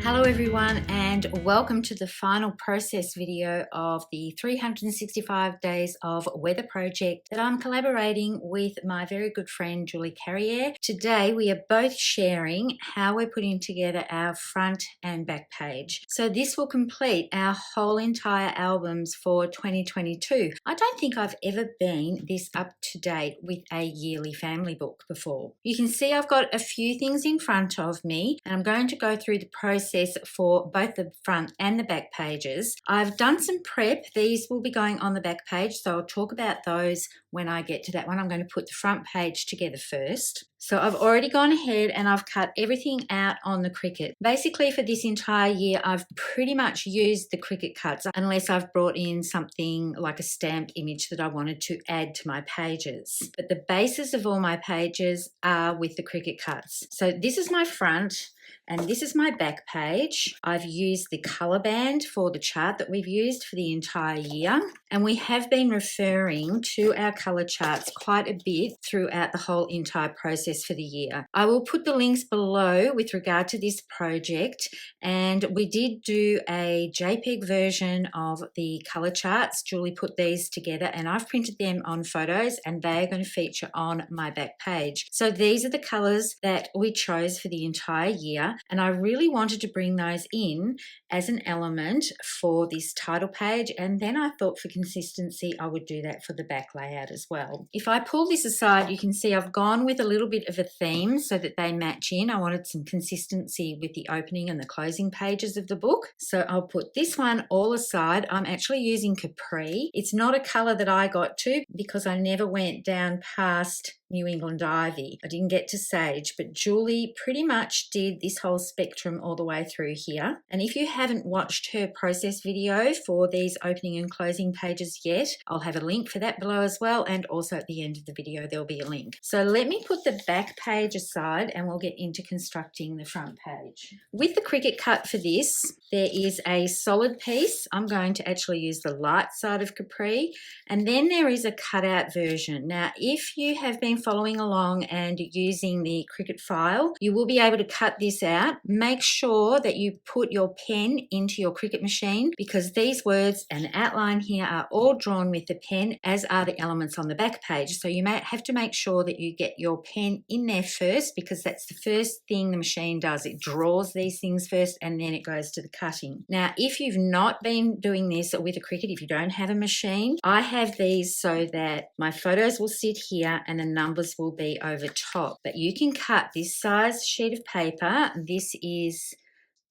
Hello everyone, and welcome to the final process video of the 365 Days of Weather project that I'm collaborating with my very good friend Julie Carriere. Today we are both sharing how we're putting together our front and back page. So this will complete our whole entire albums for 2022. I don't think I've ever been this up to date with a yearly family book before. You can see I've got a few things in front of me, and I'm going to go through the process for both the front and the back pages. I've done some prep. These will be going on the back page, so I'll talk about those when I get to that one. I'm going to put the front page together first. So I've already gone ahead and I've cut everything out on the Cricut. Basically for this entire year, I've pretty much used the Cricut cuts unless I've brought in something like a stamped image that I wanted to add to my pages. But the basis of all my pages are with the Cricut cuts. So this is my front. And this is my back page. I've used the colour band for the chart that we've used for the entire year. And we have been referring to our colour charts quite a bit throughout the whole entire process for the year. I will put the links below with regard to this project. And we did do a JPEG version of the colour charts. Julie put these together and I've printed them on photos, and they are going to feature on my back page. So these are the colours that we chose for the entire year. And I really wanted to bring those in as an element for this title page, and then I thought for consistency I would do that for the back layout as well. If I pull this aside, you can see I've gone with a little bit of a theme so that they match in. I wanted some consistency with the opening and the closing pages of the book. So I'll put this one all aside. I'm actually using Capri. It's not a colour that I got to because I never went down past New England Ivy. I didn't get to Sage, but Julie pretty much did this whole spectrum all the way through here. And if you haven't watched her process video for these opening and closing pages yet, I'll have a link for that below as well, and also at the end of the video there'll be a link. So let me put the back page aside and we'll get into constructing the front page. With the Cricut cut for this, there is a solid piece. I'm going to actually use the light side of Capri, and then there is a cutout version. Now if you have been following along and using the Cricut file, you will be able to cut this out. Make sure that you put your pen into your Cricut machine, because these words and outline here are all drawn with the pen, as are the elements on the back page. So you may have to make sure that you get your pen in there first, because that's the first thing the machine does. It draws these things first and then it goes to the cutting. Now if you've not been doing this with a Cricut, if you don't have a machine, I have these so that my photos will sit here and the numbers will be over top. But you can cut this size sheet of paper. This is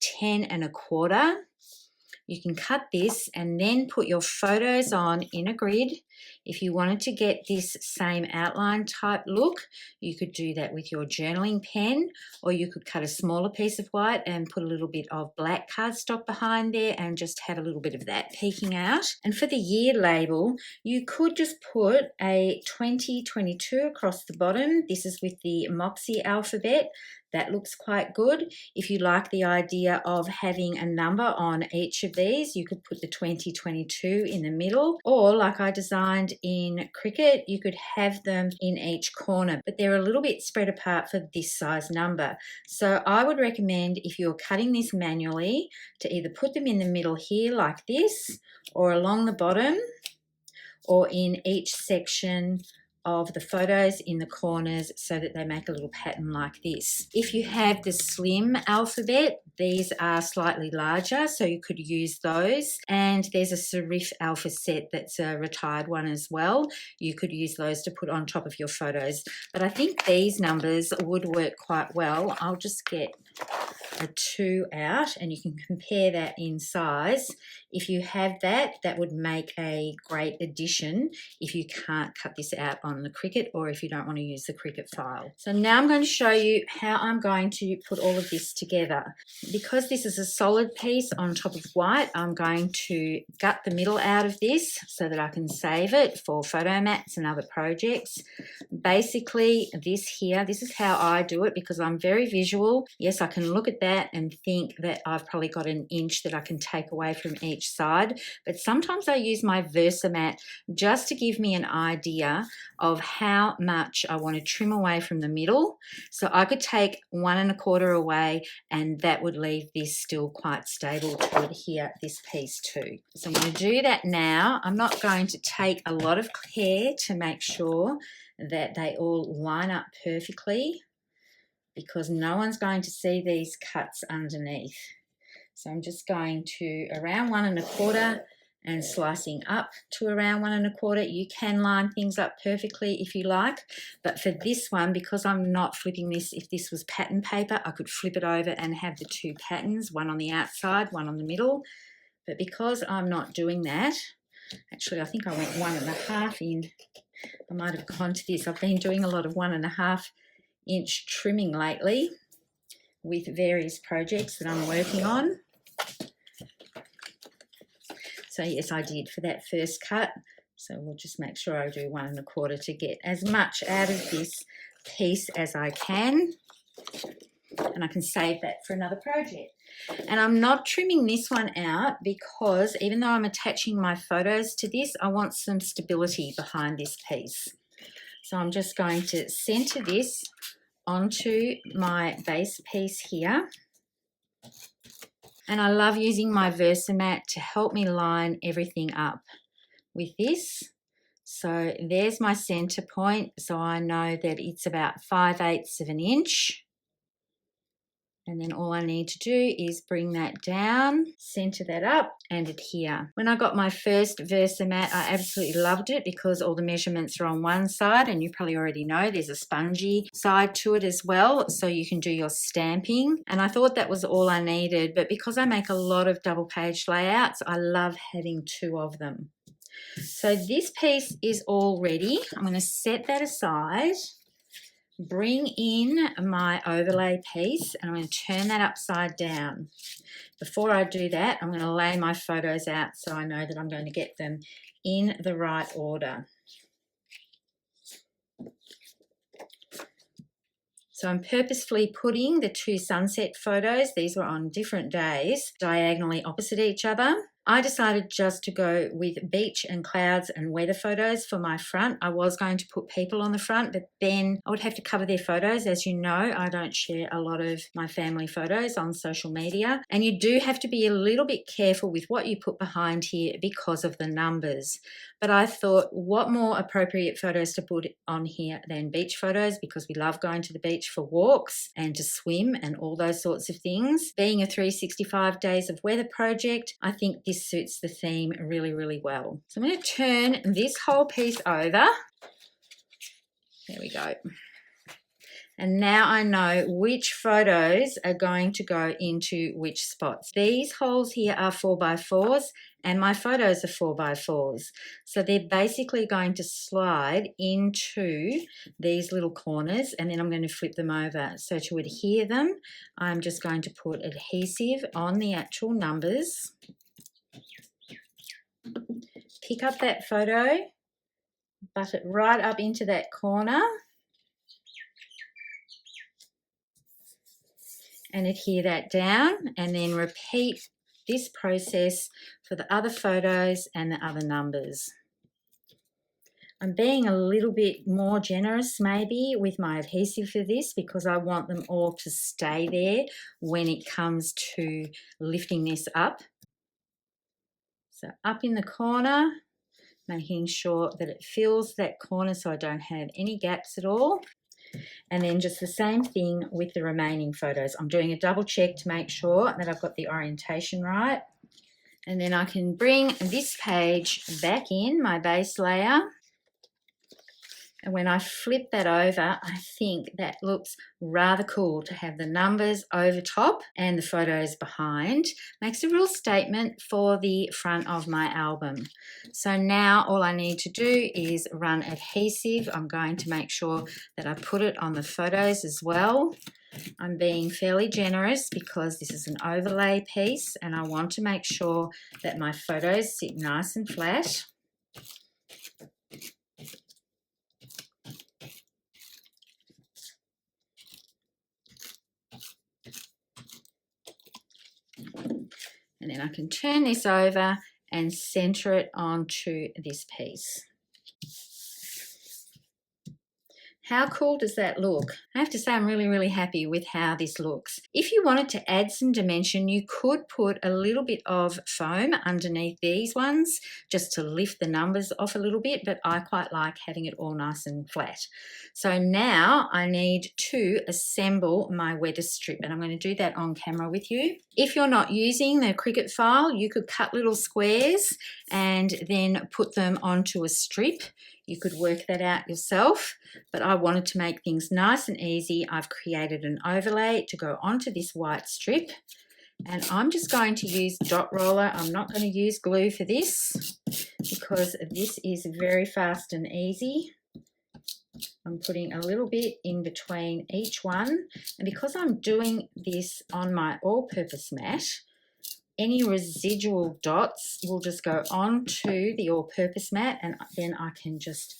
10 1/4. You can cut this and then put your photos on in a grid. If you wanted to get this same outline type look, you could do that with your journaling pen, or you could cut a smaller piece of white and put a little bit of black cardstock behind there and just have a little bit of that peeking out. And for the year label, you could just put a 2022 across the bottom. This is with the Moxie alphabet. That looks quite good. If you like the idea of having a number on each of these, you could put the 2022 in the middle, or like I designed in Cricut, you could have them in each corner, but they're a little bit spread apart for this size number. So I would recommend, if you're cutting this manually, to either put them in the middle here like this, or along the bottom, or in each section of the photos in the corners, so that they make a little pattern like this. If you have the slim alphabet, these are slightly larger, so you could use those. And there's a serif alpha set that's a retired one as well. You could use those to put on top of your photos. But I think these numbers would work quite well. I'll just get a 2 out and you can compare that in size. If you have that, that would make a great addition if you can't cut this out on the Cricut, or if you don't want to use the Cricut file. So now I'm going to show you how I'm going to put all of this together. Because this is a solid piece on top of white, I'm going to gut the middle out of this so that I can save it for photo mats and other projects. Basically this here, this is how I do it because I'm very visual. Yes, I can look at that that and think that I've probably got an inch that I can take away from each side. But sometimes I use my Versamat just to give me an idea of how much I want to trim away from the middle. So I could take 1 1/4 away, and that would leave this still quite stable to adhere this piece to. So I'm going to do that now. I'm not going to take a lot of care to make sure that they all line up perfectly, because no one's going to see these cuts underneath. So I'm just going to around 1 1/4 and slicing up to around 1 1/4. You can line things up perfectly if you like, but for this one, because I'm not flipping this, if this was pattern paper, I could flip it over and have the 2 patterns, one on the outside, one on the middle. But because I'm not doing that, actually I think I went 1 1/2 in. I might have gone to this. I've been doing a lot of 1 1/2 inch trimming lately with various projects that I'm working on. So yes, I did for that first cut. So we'll just make sure I do 1 1/4 to get as much out of this piece as I can. And I can save that for another project. And I'm not trimming this one out because even though I'm attaching my photos to this, I want some stability behind this piece. So I'm just going to center this onto my base piece here. And I love using my Versamat to help me line everything up with this. So there's my center point. So I know that it's about 5/8 of an inch. And then all I need to do is bring that down, center that up and adhere. When I got my first Versamat, I absolutely loved it because all the measurements are on one side, and you probably already know there's a spongy side to it as well, so you can do your stamping. And I thought that was all I needed, but because I make a lot of double page layouts, I love having 2 of them. So this piece is all ready. I'm going to set that aside. Bring in my overlay piece, and I'm going to turn that upside down. Before I do that, I'm going to lay my photos out so I know that I'm going to get them in the right order. So I'm purposefully putting the 2 sunset photos, these were on different days, diagonally opposite each other. I decided just to go with beach and clouds and weather photos for my front. I was going to put people on the front, but then I would have to cover their photos. As you know, I don't share a lot of my family photos on social media. And you do have to be a little bit careful with what you put behind here because of the numbers. But I thought, what more appropriate photos to put on here than beach photos, because we love going to the beach for walks and to swim and all those sorts of things. Being a 365 days of weather project, I think this suits the theme really, really well. So I'm going to turn this whole piece over. There we go. And now I know which photos are going to go into which spots. These holes here are 4x4s and my photos are 4x4s. So they're basically going to slide into these little corners, and then I'm going to flip them over. So to adhere them, I'm just going to put adhesive on the actual numbers. Pick up that photo, butt it right up into that corner, and adhere that down, and then repeat this process for the other photos and the other numbers. I'm being a little bit more generous maybe with my adhesive for this because I want them all to stay there when it comes to lifting this up. So up in the corner, making sure that it fills that corner so I don't have any gaps at all. And then just the same thing with the remaining photos. I'm doing a double check to make sure that I've got the orientation right. And then I can bring this page back in, my base layer. And when I flip that over, I think that looks rather cool to have the numbers over top and the photos behind. Makes a real statement for the front of my album. So now all I need to do is run adhesive. I'm going to make sure that I put it on the photos as well. I'm being fairly generous because this is an overlay piece and I want to make sure that my photos sit nice and flat. And then I can turn this over and center it onto this piece. How cool does that look? I have to say I'm really, really happy with how this looks. If you wanted to add some dimension, you could put a little bit of foam underneath these ones just to lift the numbers off a little bit, but I quite like having it all nice and flat. So now I need to assemble my weather strip, and I'm going to do that on camera with you. If you're not using the Cricut file, you could cut little squares and then put them onto a strip. You could work that out yourself, but I wanted to make things nice and easy. I've created an overlay to go onto this white strip, and I'm just going to use dot roller. I'm not going to use glue for this because this is very fast and easy. I'm putting a little bit in between each one, and because I'm doing this on my all-purpose mat, any residual dots will just go onto the all-purpose mat, and then I can just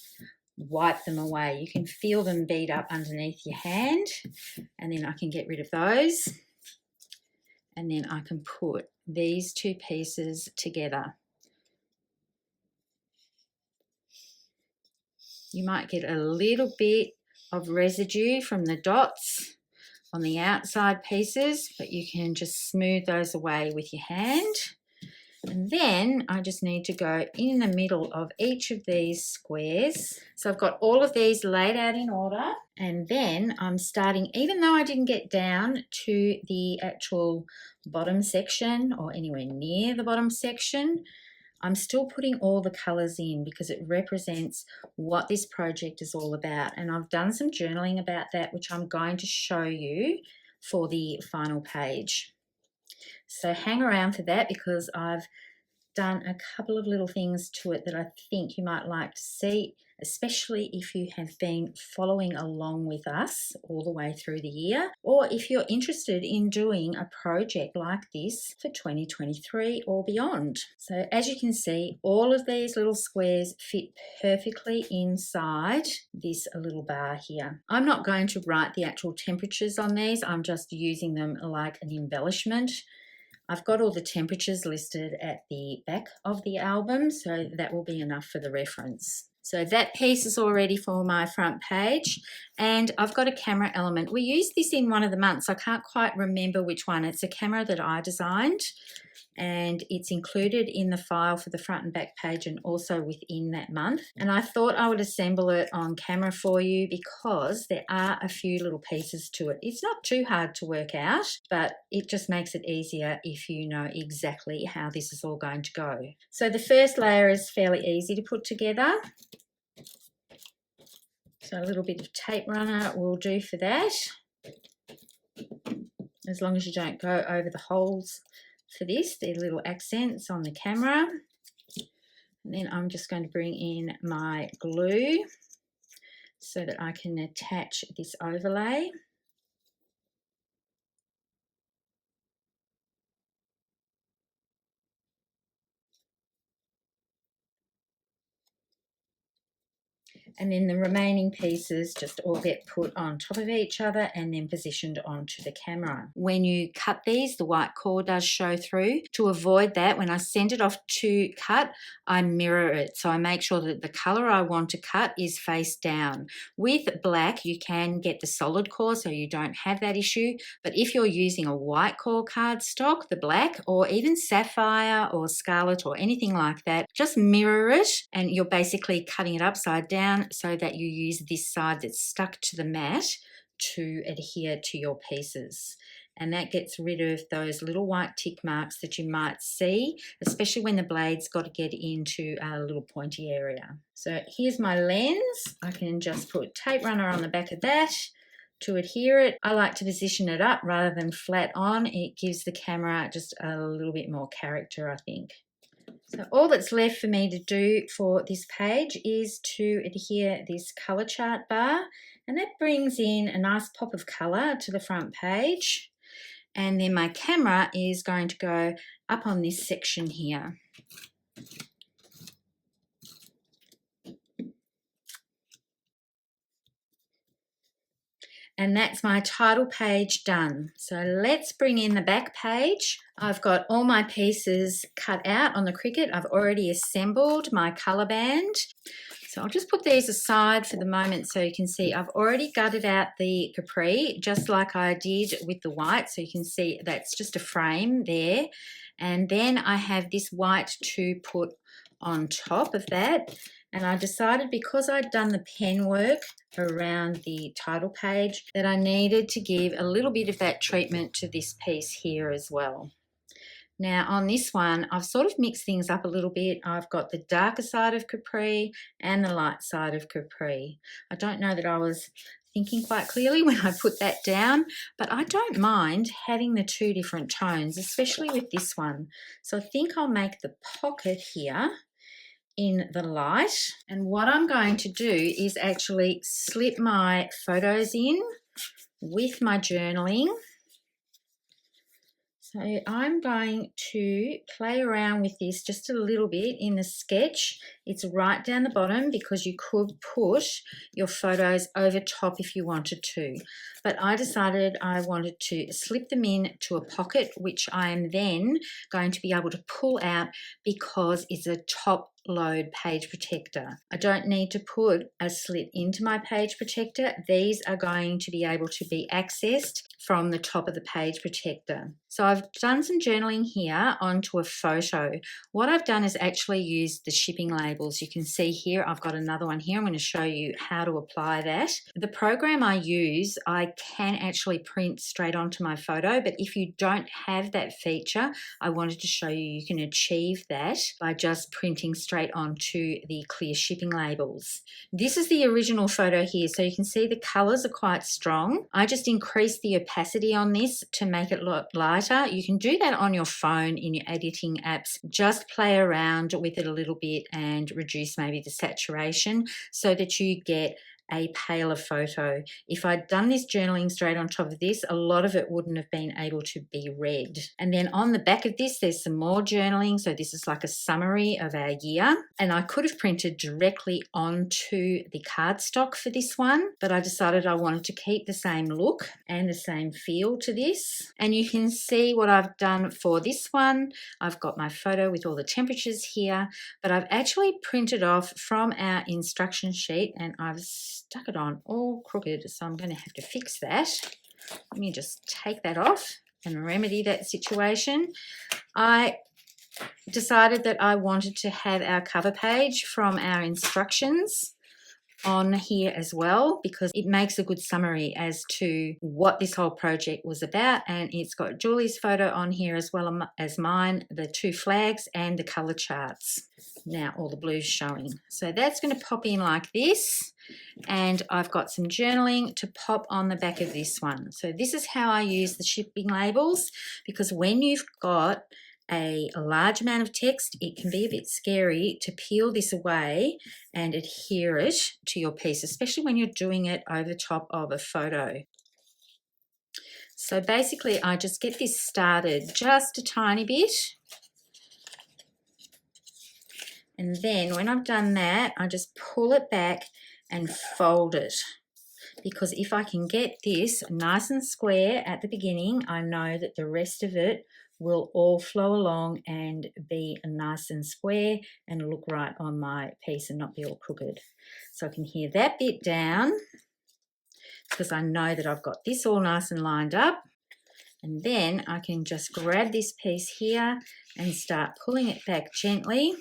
wipe them away. You can feel them bead up underneath your hand, and then I can get rid of those, and then I can put these two pieces together. You might get a little bit of residue from the dots on the outside pieces, but you can just smooth those away with your hand. And then I just need to go in the middle of each of these squares. So I've got all of these laid out in order, and then I'm starting, even though I didn't get down to the actual bottom section or anywhere near the bottom section, I'm still putting all the colours in because it represents what this project is all about. And I've done some journaling about that, which I'm going to show you for the final page. So hang around for that because I've done a couple of little things to it that I think you might like to see, especially if you have been following along with us all the way through the year, or if you're interested in doing a project like this for 2023 or beyond. So as you can see, all of these little squares fit perfectly inside this little bar here. I'm not going to write the actual temperatures on these, I'm just using them like an embellishment. I've got all the temperatures listed at the back of the album, so that will be enough for the reference. So that piece is all ready for my front page, and I've got a camera element. We used this in one of the months. I can't quite remember which one. It's a camera that I designed, and it's included in the file for the front and back page and also within that month. And I thought I would assemble it on camera for you because there are a few little pieces to it. It's not too hard to work out, but it just makes it easier if you know exactly how this is all going to go. So the first layer is fairly easy to put together. So a little bit of tape runner will do for that, as long as you don't go over the holes for this. They're little accents on the camera. And then I'm just going to bring in my glue so that I can attach this overlay. And then the remaining pieces just all get put on top of each other and then positioned onto the camera. When you cut these, the white core does show through. To avoid that, when I send it off to cut, I mirror it. So I make sure that the color I want to cut is face down. With black, you can get the solid core, so you don't have that issue. But if you're using a white core cardstock, the black, or even Sapphire or Scarlet or anything like that, just mirror it, and you're basically cutting it upside down so that you use this side that's stuck to the mat to adhere to your pieces. And that gets rid of those little white tick marks that you might see, especially when the blade's got to get into a little pointy area. So here's my lens. I can just put tape runner on the back of that to adhere it. I like to position it up rather than flat on. It gives the camera just a little bit more character, I think. So all that's left for me to do for this page is to adhere this colour chart bar, and that brings in a nice pop of colour to the front page. And then my camera is going to go up on this section here. And that's my title page done. So let's bring in the back page. I've got all my pieces cut out on the Cricut. I've already assembled my colour band. So I'll just put these aside for the moment so you can see I've already gutted out the Capri just like I did with the white. So you can see that's just a frame there. And then I have this white to put on top of that. And I decided, because I'd done the pen work around the title page, that I needed to give a little bit of that treatment to this piece here as well. Now on this one, I've sort of mixed things up a little bit. I've got the darker side of Capri and the light side of Capri. I don't know that I was thinking quite clearly when I put that down, but I don't mind having the two different tones, especially with this one. So I think I'll make the pocket here in the light, and what I'm going to do is actually slip my photos in with my journaling. So I'm going to play around with this just a little bit in the sketch. It's right down the bottom because you could put your photos over top if you wanted to. But I decided I wanted to slip them in to a pocket, which I am then going to be able to pull out because it's a top load page protector. I don't need to put a slit into my page protector. These are going to be able to be accessed from the top of the page protector. So I've done some journaling here onto a photo. What I've done is actually used the shipping labels. You can see here, I've got another one here. I'm going to show you how to apply that. The program I use, I can actually print straight onto my photo, but if you don't have that feature, I wanted to show you can achieve that by just printing straight onto the clear shipping labels. This is the original photo here, so you can see the colors are quite strong. I just increased the opacity on this to make it look lighter. You can do that on your phone in your editing apps. Just play around with it a little bit and reduce maybe the saturation so that you get a paler photo. If I'd done this journaling straight on top of this, a lot of it wouldn't have been able to be read. And then on the back of this, there's some more journaling. So this is like a summary of our year. And I could have printed directly onto the cardstock for this one, but I decided I wanted to keep the same look and the same feel to this. And you can see what I've done for this one. I've got my photo with all the temperatures here, but I've actually printed off from our instruction sheet and I've stuck it on all crooked, so I'm going to have to fix that. Let me just take that off and remedy that situation. I decided that I wanted to have our cover page from our instructions on here as well because it makes a good summary as to what this whole project was about, and it's got Julie's photo on here as well as mine, the two flags and the color charts. Now all the blues showing. So that's going to pop in like this, and I've got some journaling to pop on the back of this one. So this is how I use the shipping labels, because when you've got a large amount of text, it can be a bit scary to peel this away and adhere it to your piece, especially when you're doing it over top of a photo. So basically I just get this started just a tiny bit, and then when I've done that, I just pull it back and fold it, because if I can get this nice and square at the beginning, I know that the rest of it will all flow along and be nice and square and look right on my piece and not be all crooked. So I can hear that bit down because I know that I've got this all nice and lined up. And then I can just grab this piece here and start pulling it back gently.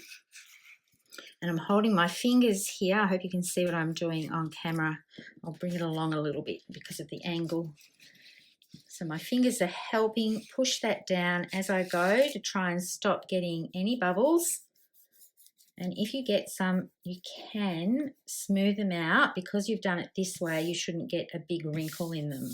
And I'm holding my fingers here. I hope you can see what I'm doing on camera. I'll bring it along a little bit because of the angle. So my fingers are helping push that down as I go to try and stop getting any bubbles. And if you get some, you can smooth them out. Because you've done it this way, you shouldn't get a big wrinkle in them.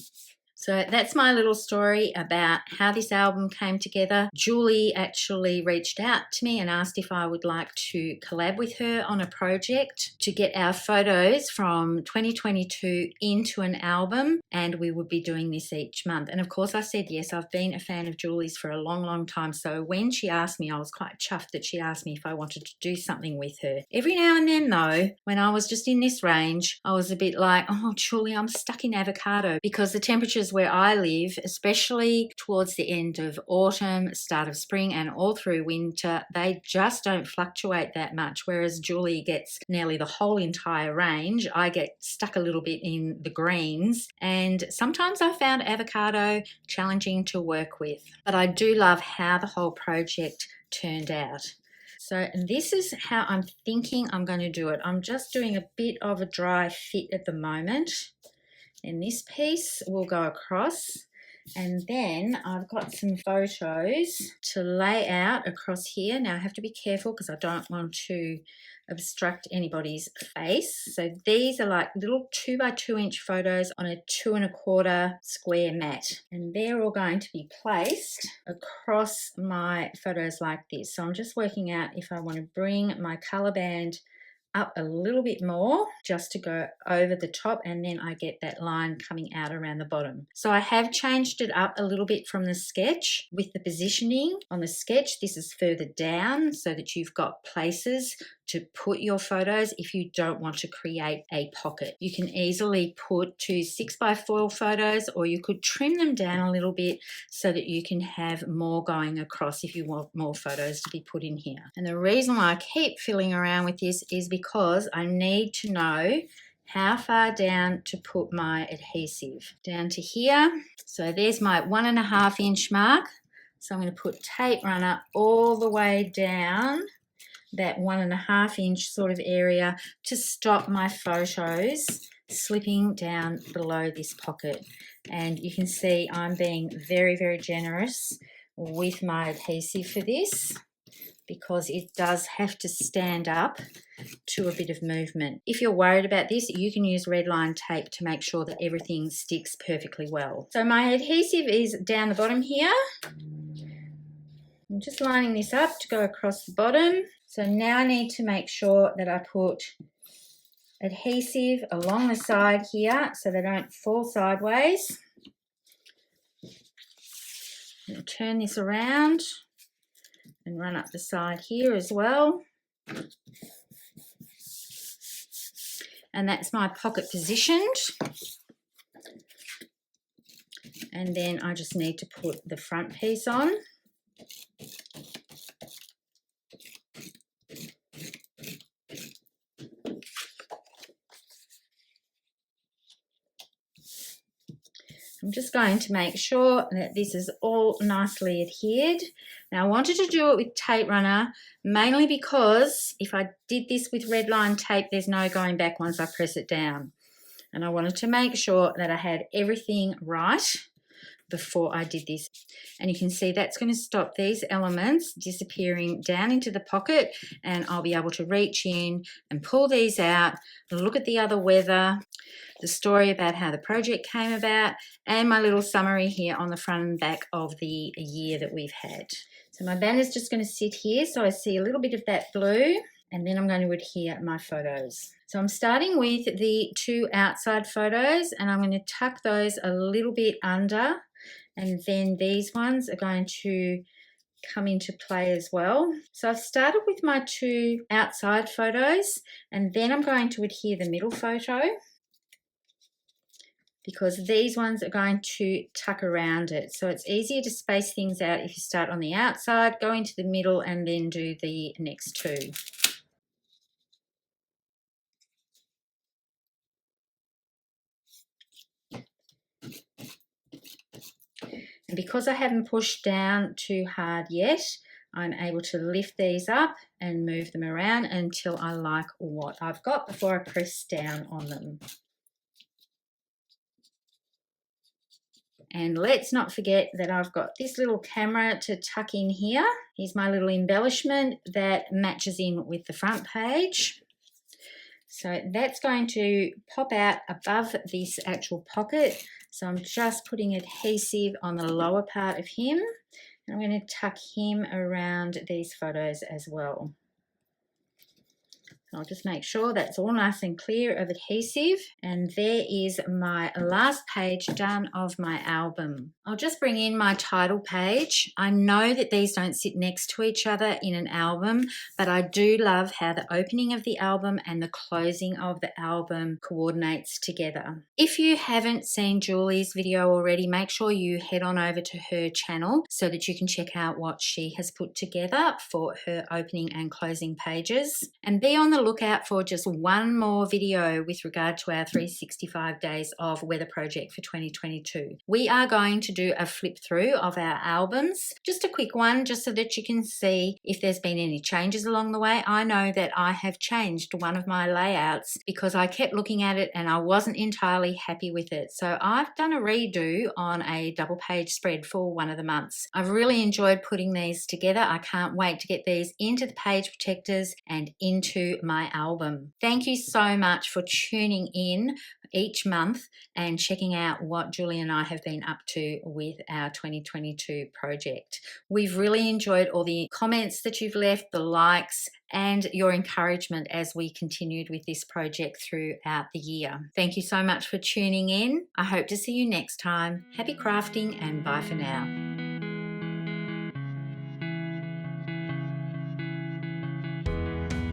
So that's my little story about how this album came together. Julie actually reached out to me and asked if I would like to collab with her on a project to get our photos from 2022 into an album, and we would be doing this each month. And of course I said yes. I've been a fan of Julie's for a long, long time. So when she asked me, I was quite chuffed that she asked me if I wanted to do something with her. Every now and then though, when I was just in this range, I was a bit like, oh Julie, I'm stuck in Avocado, because the temperatures where I live, especially towards the end of autumn, start of spring and all through winter, they just don't fluctuate that much. Whereas Julie gets nearly the whole entire range, I get stuck a little bit in the greens, and sometimes I found Avocado challenging to work with. But I do love how the whole project turned out. So this is how I'm thinking I'm going to do it. I'm just doing a bit of a dry fit at the moment. And this piece will go across, and then I've got some photos to lay out across here. Now I have to be careful because I don't want to obstruct anybody's face. So these are like little 2 by 2 inch photos on a 2 1/4 square mat, and they're all going to be placed across my photos like this. So I'm just working out if I want to bring my color band up a little bit more just to go over the top, and then I get that line coming out around the bottom. So I have changed it up a little bit from the sketch with the positioning. On the sketch, this is further down so that you've got places to put your photos if you don't want to create a pocket. You can easily put 2 6x4 photos, or you could trim them down a little bit so that you can have more going across if you want more photos to be put in here. And the reason why I keep fiddling around with this is because I need to know how far down to put my adhesive. Down to here. So there's my 1.5 inch mark. So I'm going to put tape runner all the way down that 1.5 inch sort of area to stop my photos slipping down below this pocket. And you can see I'm being very, very generous with my adhesive for this, because it does have to stand up to a bit of movement. If you're worried about this, you can use red line tape to make sure that everything sticks perfectly well. So my adhesive is down the bottom here. I'm just lining this up to go across the bottom. So now I need to make sure that I put adhesive along the side here so they don't fall sideways. I'm going to turn this around and run up the side here as well. And that's my pocket positioned. And then I just need to put the front piece on. I'm just going to make sure that this is all nicely adhered. Now I wanted to do it with tape runner mainly because if I did this with red line tape, there's no going back once I press it down. And I wanted to make sure that I had everything right before I did this. And you can see that's going to stop these elements disappearing down into the pocket, and I'll be able to reach in and pull these out, look at the other weather, the story about how the project came about, and my little summary here on the front and back of the year that we've had. So my banner's just going to sit here so I see a little bit of that blue, and then I'm going to adhere my photos. So I'm starting with the 2 outside photos, and I'm going to tuck those a little bit under, and then these ones are going to come into play as well. So I've started with my 2 outside photos, and then I'm going to adhere the middle photo, because these ones are going to tuck around it. So it's easier to space things out if you start on the outside, go into the middle, and then do the next 2. And because I haven't pushed down too hard yet, I'm able to lift these up and move them around until I like what I've got before I press down on them. And let's not forget that I've got this little camera to tuck in here. Here's my little embellishment that matches in with the front page. So that's going to pop out above this actual pocket. So I'm just putting adhesive on the lower part of him. And I'm going to tuck him around these photos as well. I'll just make sure that's all nice and clear of adhesive. And there is my last page done of my album. I'll just bring in my title page. I know that these don't sit next to each other in an album, but I do love how the opening of the album and the closing of the album coordinates together. If you haven't seen Julie's video already, make sure you head on over to her channel so that you can check out what she has put together for her opening and closing pages. And be on the lookout for just one more video with regard to our 365 days of weather project for 2022. We are going to do a flip through of our albums, just a quick one, just so that you can see if there's been any changes along the way. I know that I have changed one of my layouts because I kept looking at it and I wasn't entirely happy with it. So I've done a redo on a double page spread for one of the months. I've really enjoyed putting these together. I can't wait to get these into the page protectors and into my album. Thank you so much for tuning in each month and checking out what Julie and I have been up to with our 2022 project. We've really enjoyed all the comments that you've left, the likes, and your encouragement as we continued with this project throughout the year. Thank you so much for tuning in. I hope to see you next time. Happy crafting and bye for now.